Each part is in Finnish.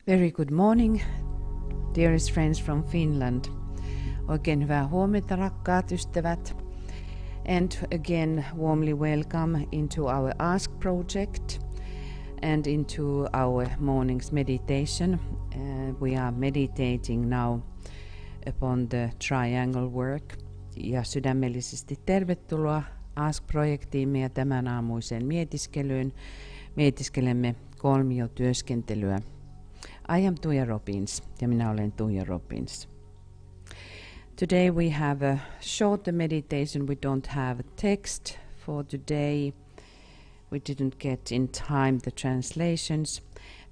Very good morning, dearest friends from Finland. Oikein hyvää huomenta, rakkaat ystävät. And again, warmly welcome into our Ask project and into our morning's meditation. We are meditating now upon the triangle work. Ja sydämellisesti tervetuloa Ask-projektiimme ja tämän aamuiseen mietiskelyyn. Mietiskelemme kolmiotyöskentelyä. I am Tuija Robbins ja minä olen Tuija Robbins. Today we have a short meditation. We don't have a text for today. We didn't get in time the translations.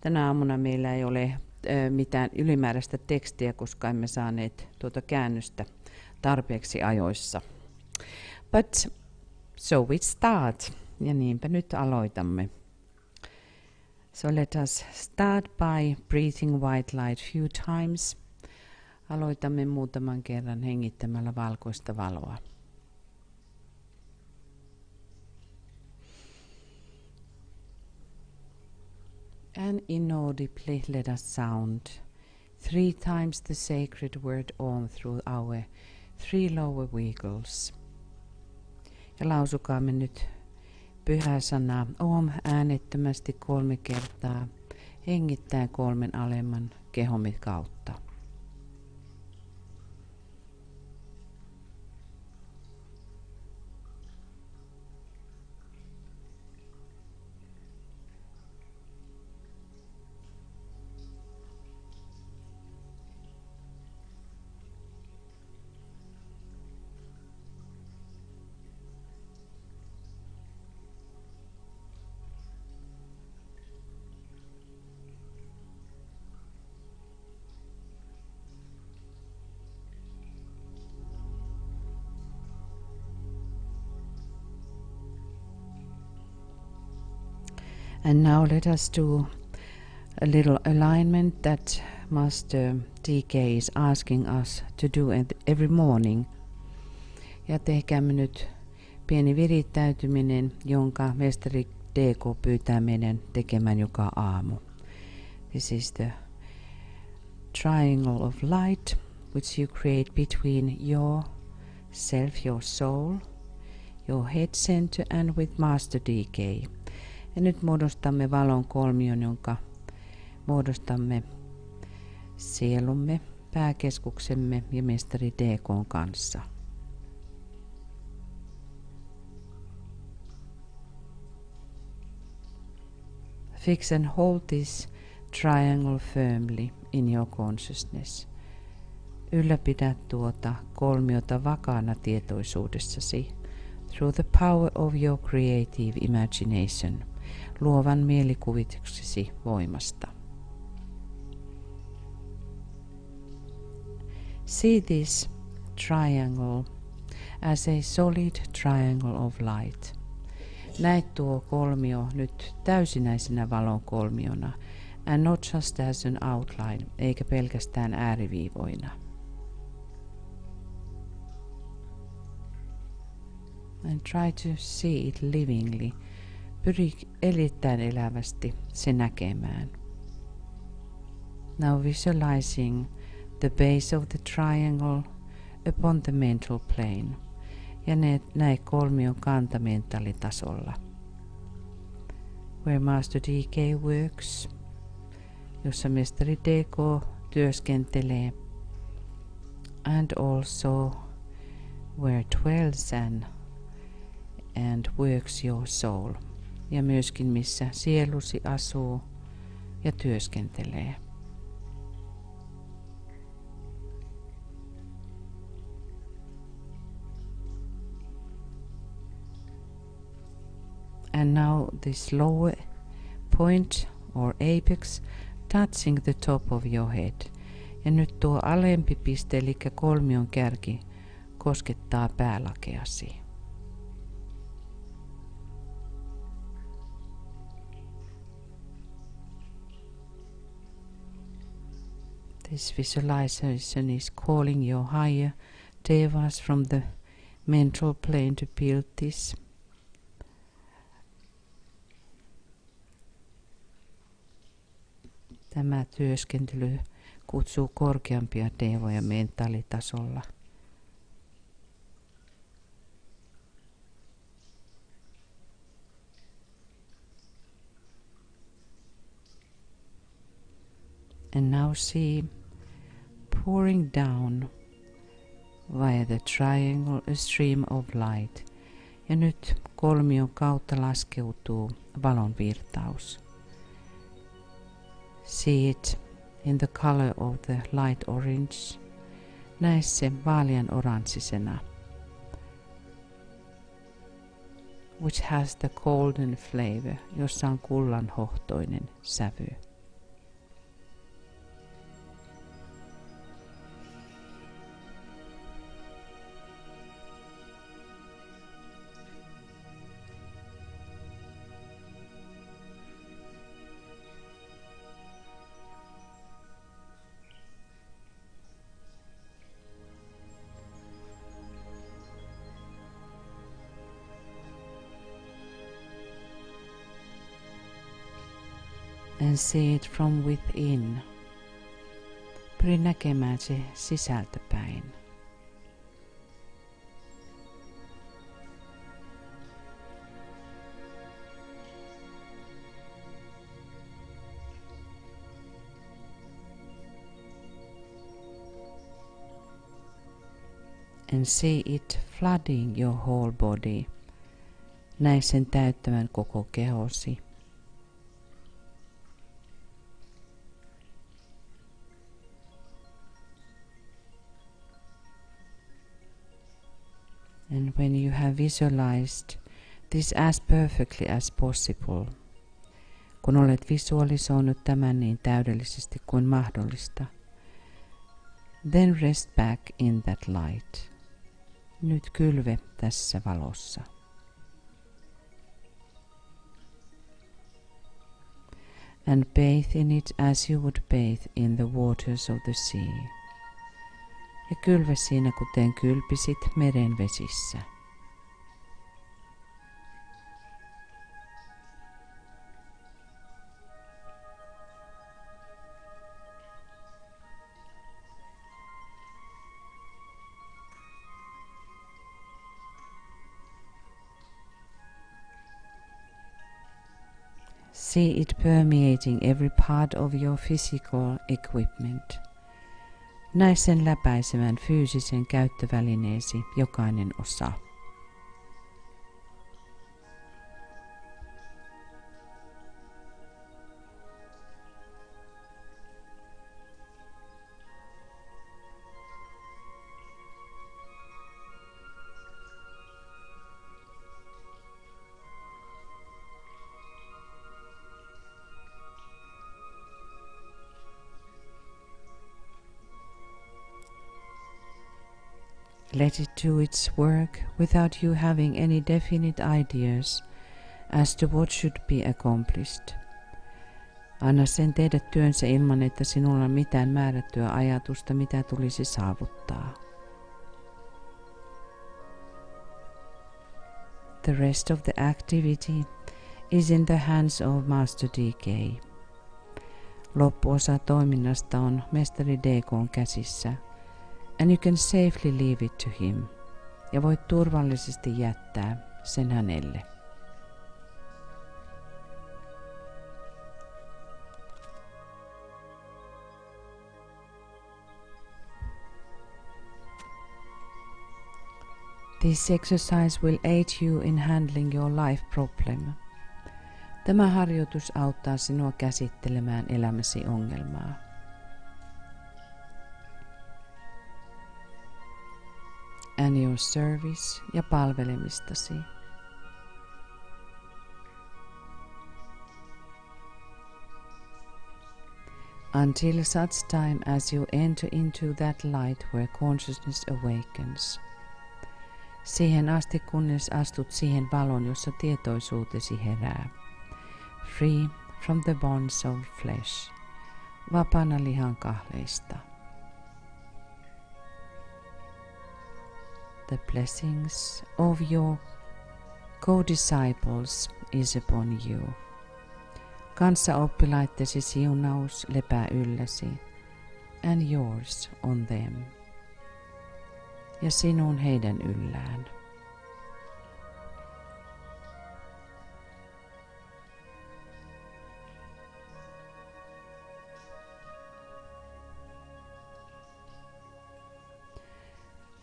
Tänä aamuna meillä ei ole mitään ylimääräistä tekstiä, koska emme saaneet tuota käännöstä tarpeeksi ajoissa. But so we start. Ja niinpä nyt aloitamme. So let us start by breathing white light few times. Aloitamme muutaman kerran hengittämällä valkoista valoa. And inaudibly let us sound 3 times the sacred word Om through our 3 lower vehicles. Ja lausukaamme nyt pyhää sanaa Om äänettömästi 3 kertaa, hengittäen 3 alemman kehomme kautta. And now let us do a little alignment that Master DK is asking us to do every morning. Ja tehkäämme nyt pieni virittäytyminen, jonka mestari DK pyytää meidän tekemään joka aamu. This is the triangle of light which you create between your self, your soul, your head center and with Master DK. Ja nyt muodostamme valon kolmion, jonka muodostamme sielumme, pääkeskuksemme ja mestari DK:n kanssa. Fix and hold this triangle firmly in your consciousness. Ylläpidä tuota kolmiota vakaana tietoisuudessasi through the power of your creative imagination. Luovan mielikuvituksesi voimasta. See this triangle as a solid triangle of light. Näe tuo kolmio nyt täysinäisenä valon kolmiona, and not just as an outline, eikä pelkästään ääriviivoina. And try to see it livingly. Pyri erittäin elävästi se näkemään. Now visualizing the base of the triangle upon the mental plane. Ja näe kolmion kanta mentaalitasolla. Where Master DK works, jossa mestari DK työskentelee. And also where dwells and works your soul. Ja myöskin missä sielusi asuu ja työskentelee. And now this lower point or apex touching the top of your head. Ja nyt tuo alempi piste eli kolmion kärki koskettaa päälakeasi. This visualization is calling your higher devas from the mental plane to build this. Tämä työskentely kutsuu korkeampia devoja mentaalitasolla. And now see pouring down via the triangle a stream of light. Ja nyt kolmion kautta laskeutuu valon virtaus. See it in the color of the light orange. Näe se vaalean oranssisena. Which has the golden flavor, jossa on kullanhohtoinen sävy. And see it from within. Pyri näkemään se sisältäpäin. And see it flooding your whole body. Näe sen täyttävän koko kehosi. And when you have visualized this as perfectly as possible, kun olet visualisoinut tämän niin täydellisesti kuin mahdollista, then rest back in that light. Nyt kylve tässä valossa. And bathe in it as you would bathe in the waters of the sea. Ja kylvä siinä, kuten kylpisit meren vesissä. See it permeating every part of your physical equipment. Näe sen läpäisevän fyysisen käyttövälineesi jokainen osa. Let it do its work without you having any definite ideas as to what should be accomplished. Anna sen tehdä työnsä ilman, että sinulla on mitään määrättyä ajatusta, mitä tulisi saavuttaa. The rest of the activity is in the hands of Master DK. Loppuosa toiminnasta on mestari DK:n käsissä. And you can safely leave it to him. Ja voit turvallisesti jättää sen hänelle. This exercise will aid you in handling your life problem. Tämä harjoitus auttaa sinua käsittelemään elämäsi ongelmaa. And your service ja palvelemistasi. Until such time as you enter into that light where consciousness awakens. Siihen asti kunnes astut siihen valon, jossa tietoisuutesi herää. Free from the bonds of flesh. Vapaana lihan kahleista. The blessings of your co-disciples is upon you. Kanssaoppilaittesi siunaus lepää ylläsi, and yours on them, ja sinun heidän yllään.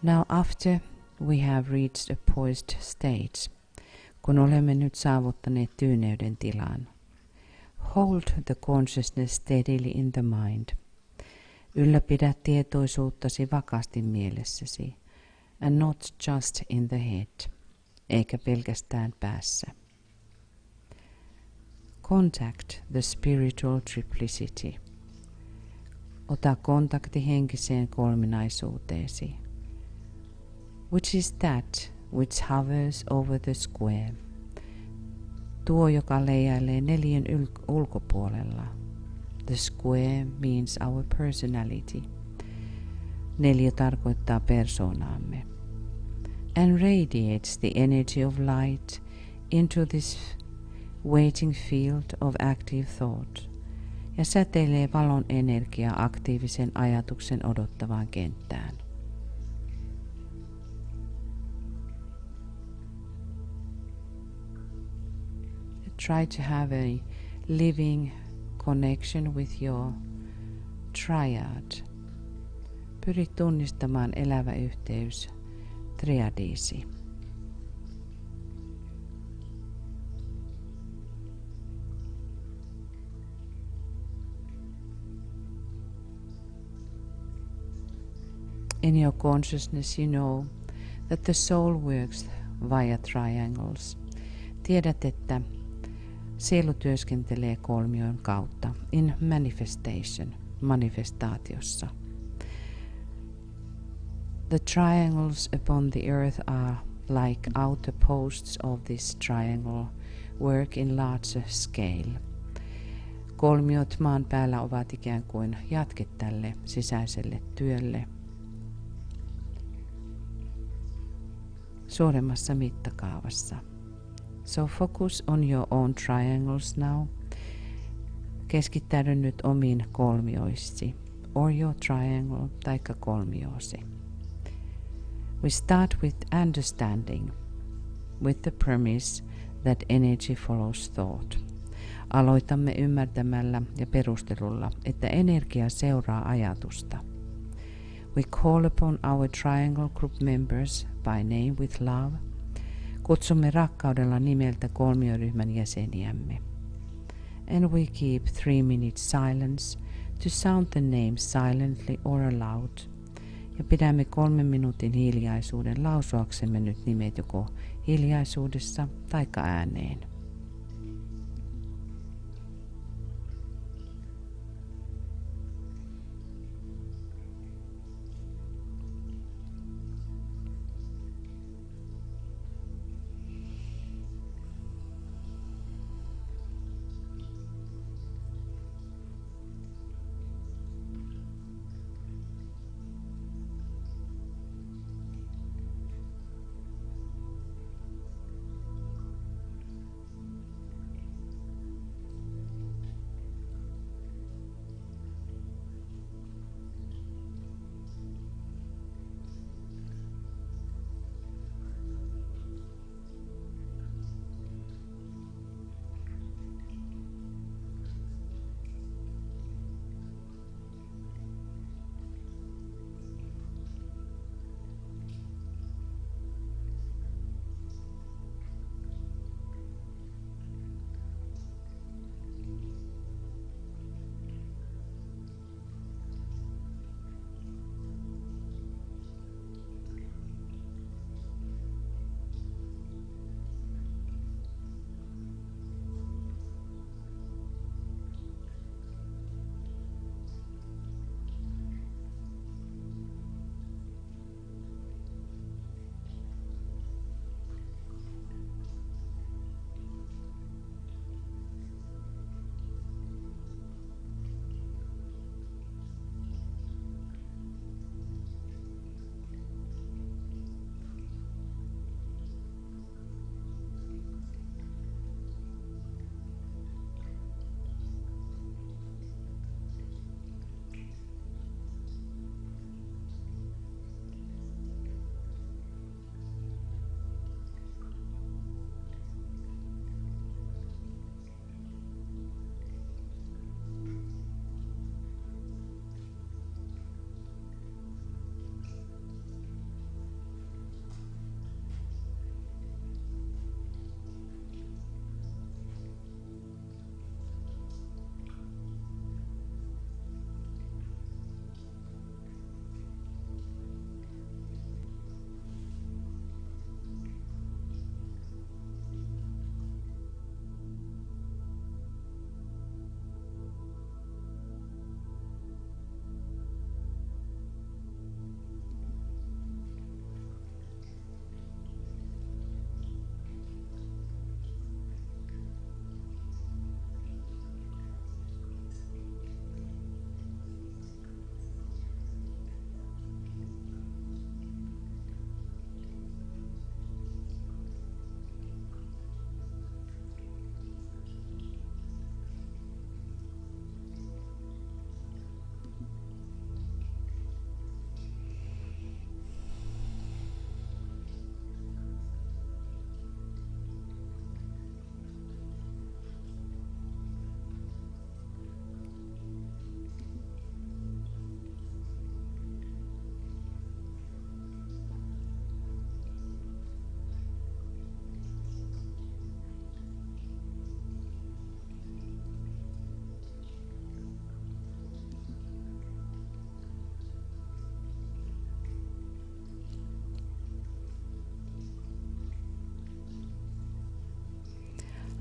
Now after we have reached a poised stage, kun olemme nyt saavuttaneet tyyneyden tilan, hold the consciousness steadily in the mind. Ylläpidä tietoisuuttasi vakaasti mielessäsi, and not just in the head, eikä pelkästään päässä. Contact the spiritual triplicity. Ota kontakti henkiseen kolminaisuuteesi, which is that which hovers over the square. Tuo, joka leijailee neliön ulkopuolella. The square means our personality. Neliö tarkoittaa persoonaamme. And radiates the energy of light into this waiting field of active thought. Ja säteilee valon energiaa aktiivisen ajatuksen odottavaan kenttään. Try to have a living connection with your triad. Pyri tunnistamaan elävä yhteys triadiisi. In your consciousness you know that the soul works via triangles. Tiedät, että sielu työskentelee kolmion kautta in manifestation, manifestaatiossa. The triangles upon the earth are like outer posts of this triangle work in larger scale. Kolmiot maan päällä ovat ikään kuin jatke tälle sisäiselle työlle suuremmassa mittakaavassa. So focus on your own triangles now. Keskittäydy nyt omiin kolmioisi, or your triangle, taikka kolmioosi. We start with understanding, with the premise that energy follows thought. Aloitamme ymmärtämällä ja perustelulla, että energia seuraa ajatusta. We call upon our triangle group members by name with love. Kutsumme rakkaudella nimeltä kolmioryhmän jäseniämme. And we keep 3 minutes silence to sound the names silently or aloud. Ja pidämme 3 minuutin hiljaisuuden lausuaksemme nyt nimet joko hiljaisuudessa taikka ääneen.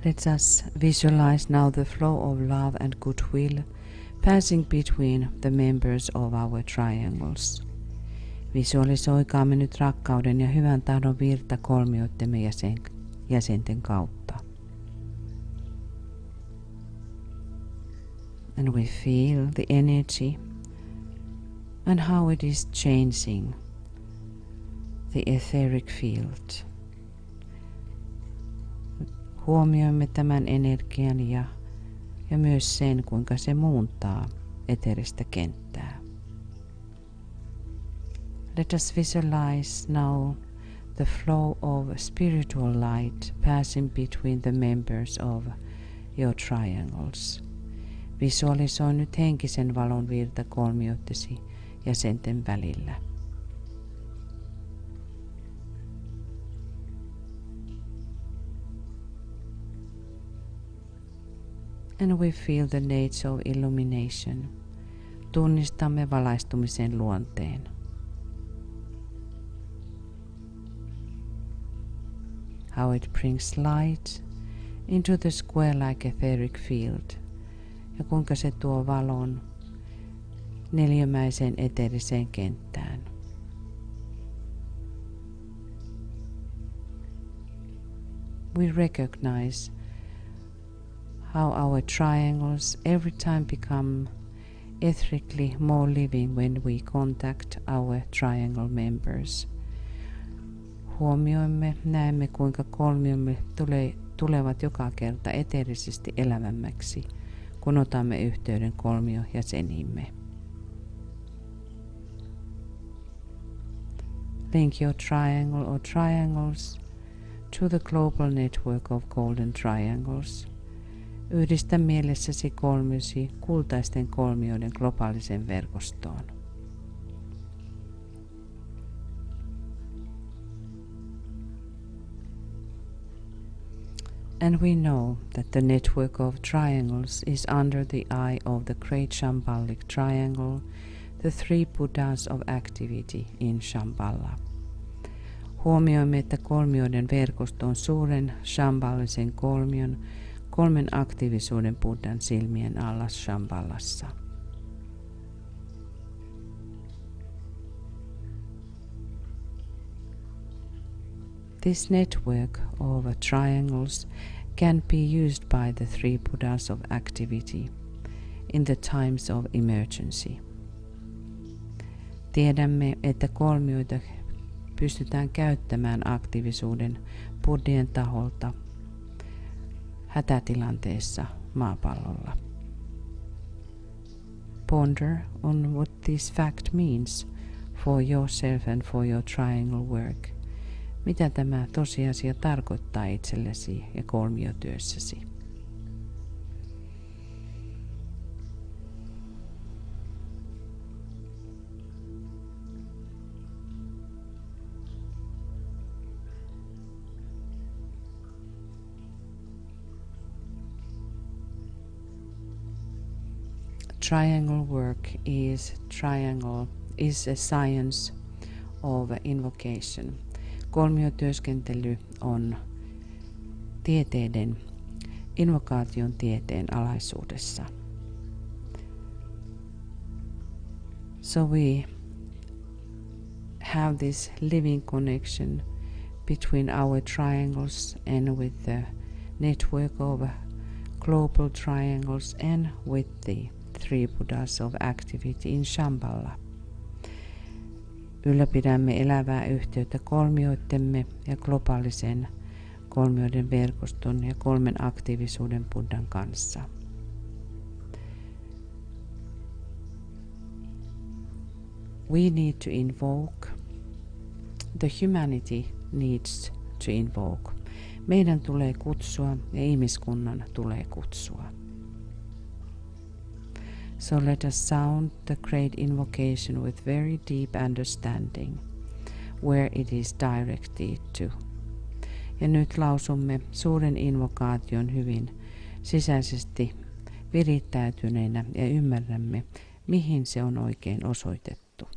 Let us visualize now the flow of love and goodwill passing between the members of our triangles. Visualisoikaamme nyt rakkauden ja hyvän tahdon virta kolmioittemme jäsenten kautta. And we feel the energy and how it is changing the etheric field. Huomioimme tämän energian ja myös sen, kuinka se muuntaa eteristä kenttää. Let us visualize now the flow of spiritual light passing between the members of your triangles. Visualisoi nyt henkisen valon virta kolmioittesi jäsenten välillä. And we feel the nature of illumination. Tunnistamme valaistumisen luonteen. How it brings light into the square-like etheric field. Ja kuinka se tuo valon neliömäiseen eteeriseen kenttään. We recognize how our triangles every time become etherically more living when we contact our triangle members. Huomioimme, näemme kuinka kolmiomme tulevat joka kerta eteerisesti elävämmäksi, kun otamme yhteyden kolmiojäseniimme. Link your triangle or triangles to the global network of golden triangles. Yhdistä mielessäsi kolmiosi kultaisten kolmioiden globaaliseen verkostoon. And we know that the network of triangles is under the eye of the great Shambhalic triangle, the three Buddhas of activity in Shambhala. Huomioimme, että kolmioiden verkosto on suuren shambhalisen kolmen aktiivisuuden Buddhan silmien alla Shambhalassa. This network of triangles can be used by the three Buddhas of activity in the times of emergency. Tiedämme, että kolmioita pystytään käyttämään aktiivisuuden buddhien taholta hätätilanteessa maapallolla. Ponder on what this fact means for yourself and for your triangle work. Mitä tämä tosiasia tarkoittaa itsellesi ja kolmiotyössäsi? Triangle work is a science of invocation. Kolmiotyöskentely on invokaation tieteen alaisuudessa. So we have this living connection between our triangles and with the network of global triangles and with the three Buddhas of activity in Shambhala. Ylläpidämme elävää yhteyttä kolmioittemme ja globaalisen kolmioiden verkoston ja kolmen aktiivisuuden Buddhan kanssa. We need to invoke. The humanity needs to invoke. Meidän tulee kutsua ja ihmiskunnan tulee kutsua. So let us sound the great invocation with very deep understanding where it is directed to. Ja nyt lausumme suuren invokaation hyvin sisäisesti virittäytyneinä ja ymmärrämme, mihin se on oikein osoitettu.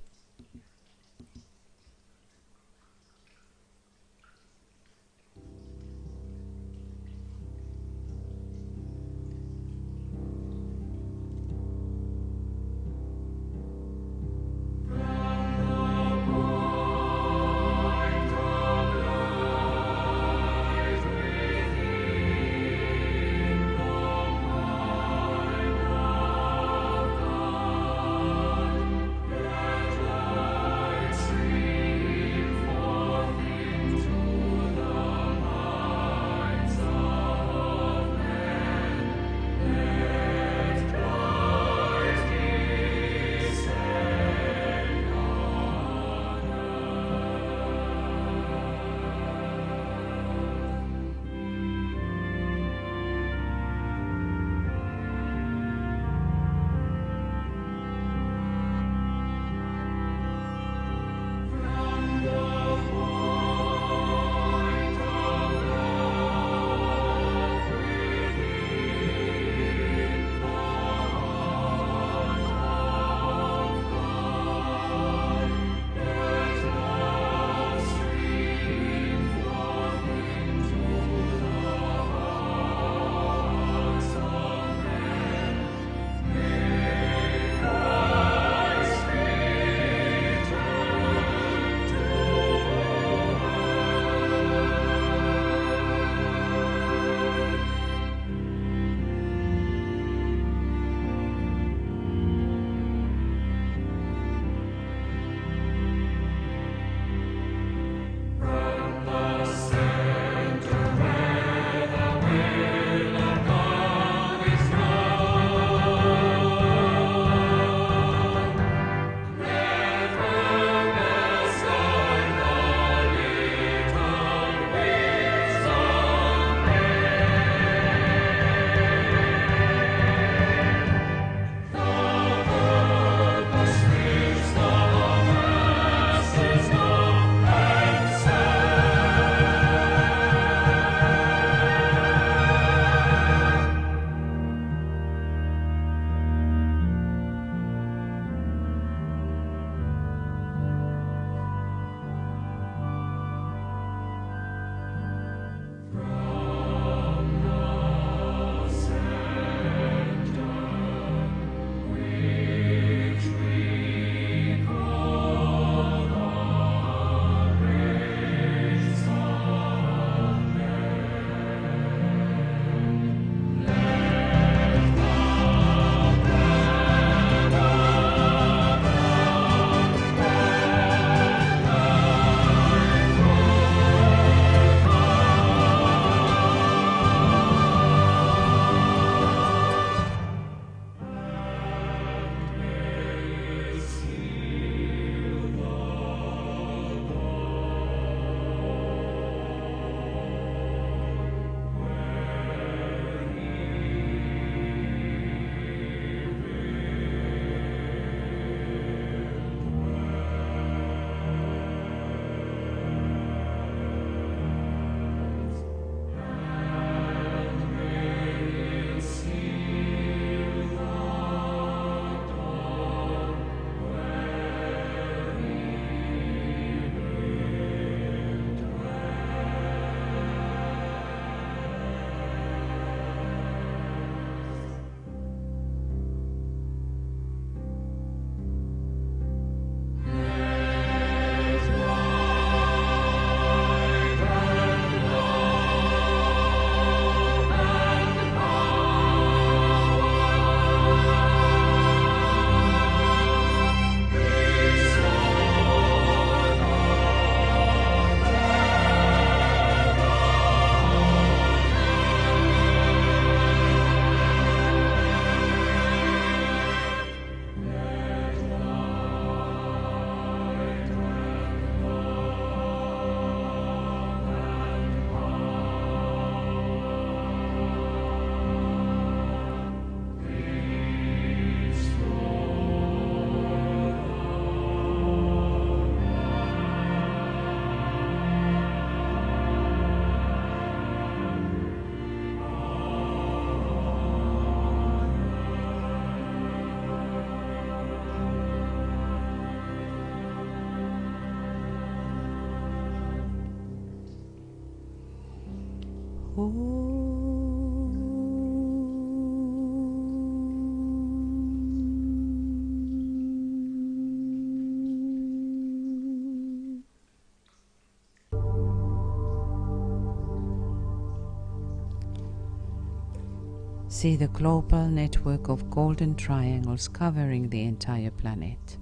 See the global network of golden triangles covering the entire planet.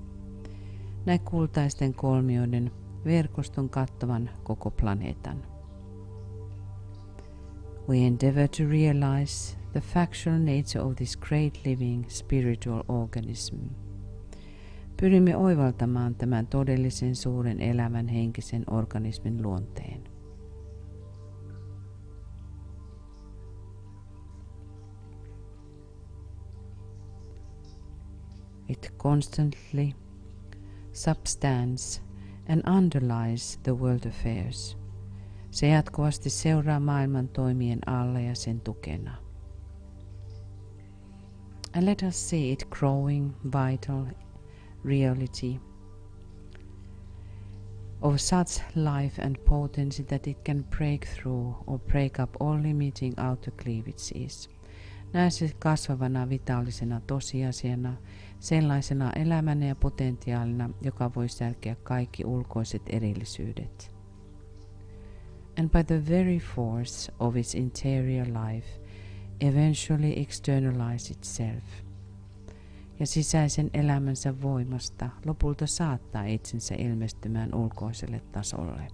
Näe kultaisten kolmioiden verkoston kattavan koko planeetan. We endeavor to realize the factual nature of this great living spiritual organism. Pyrimme oivaltamaan tämän todellisen suuren elävän henkisen organismin luonteen. It constantly substands and underlies the world affairs. Se jatkuvasti seuraa maailman toimien alla ja sen tukena. And let us see it growing vital reality of such life and potency that it can break through or break up all limiting outer cleavages. Näe se kasvavana vitaalisena tosiasiana, sellaisena elämänä ja potentiaalina, joka voi särkeä kaikki ulkoiset erillisyydet. And by the very force of its interior life, eventually externalize itself. Ja sisäisen elämänsä voimasta lopulta saattaa itsensä ilmestymään ulkoiselle tasolle.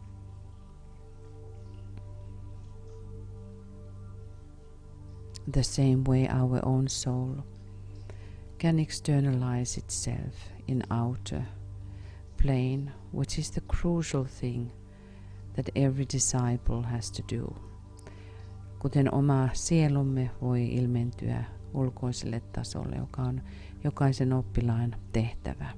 The same way our own soul can externalize itself in outer plane, which is the crucial thing that every disciple has to do. Kuten oma sielumme voi ilmentyä ulkoiselle tasolle, joka on jokaisen oppilaan tehtävä.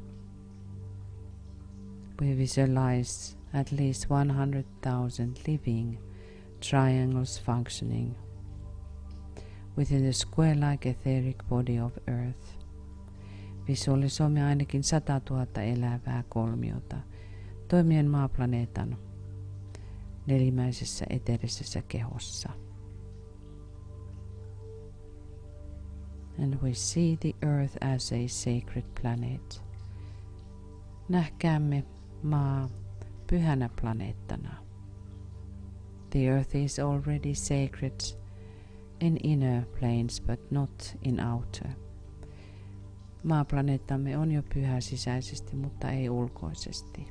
We visualize at least 100,000 living triangles functioning within the square-like etheric body of Earth. Visualisoimme ainakin 100 000 elävää kolmiota toimien maaplaneetan nelimäisessä eteerisessä kehossa. And we see the Earth as a sacred planet. Nähkäämme maa pyhänä planeettana. The Earth is already sacred in inner planes, but not in outer. Maaplaneettamme on jo pyhä sisäisesti, mutta ei ulkoisesti.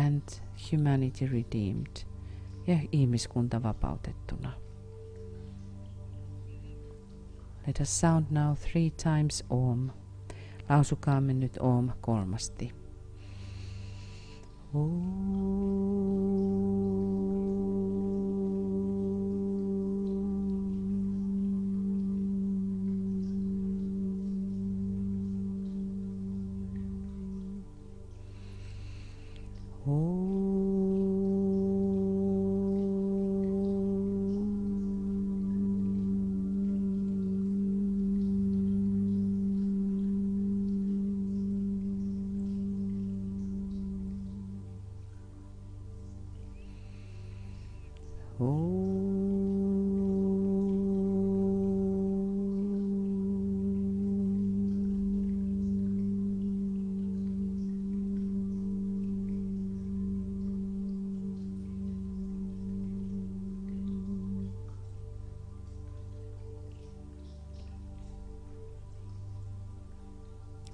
And humanity redeemed, ja ihmiskunta vapautettuna. Let us sound now 3 times Om. Lausukaamme nyt Om 3.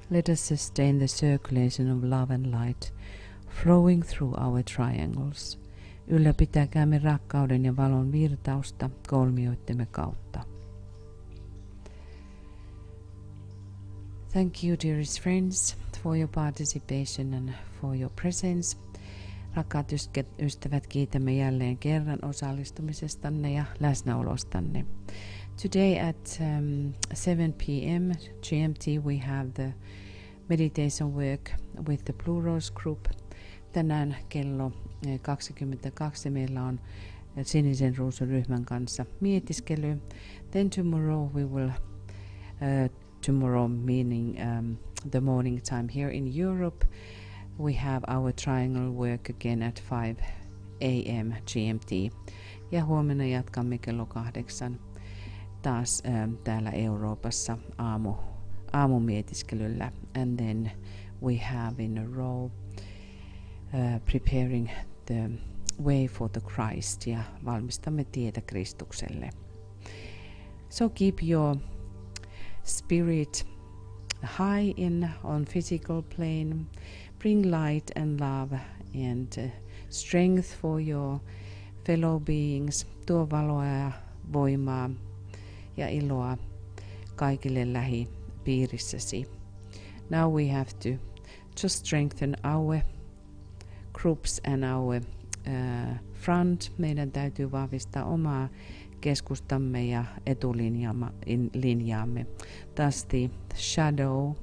Let us sustain the circulation of love and light flowing through our triangles. Ylläpitäkäämme rakkauden ja valon virtausta kolmioittemme kautta. Thank you, dearest friends, for your participation and for your presence. Rakkaat ystävät, kiitämme jälleen kerran osallistumisestanne ja läsnäolostanne. Today at 7 p.m. GMT we have the meditation work with the Blue Rose Group. Tänään kello 22 meillä on sinisen ruusun ryhmän kanssa mietiskely. Then tomorrow we will, tomorrow meaning the morning time here in Europe, we have our triangle work again at 5 a.m. GMT. Ja huomenna jatkamme kello 8 taas täällä Euroopassa aamumietiskellyllä. And then we have in a row preparing the way for the Christ, ja valmistamme tietä Kristukselle. So keep your spirit high on physical plane. Bring light and love and strength for your fellow beings. Tuo valoa ja voimaa ja iloa kaikille lähipiirissäsi. Now we have to just strengthen our groups and our front. Meidän täytyy vahvistaa omaa keskustamme ja etulinjaamme. Thus the shadow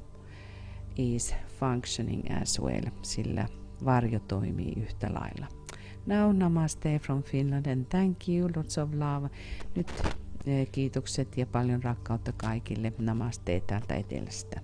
is functioning as well, sillä varjo toimii yhtä lailla. Now namaste from Finland and thank you, lots of love. Nyt kiitokset ja paljon rakkautta kaikille. Namaste täältä etelästä.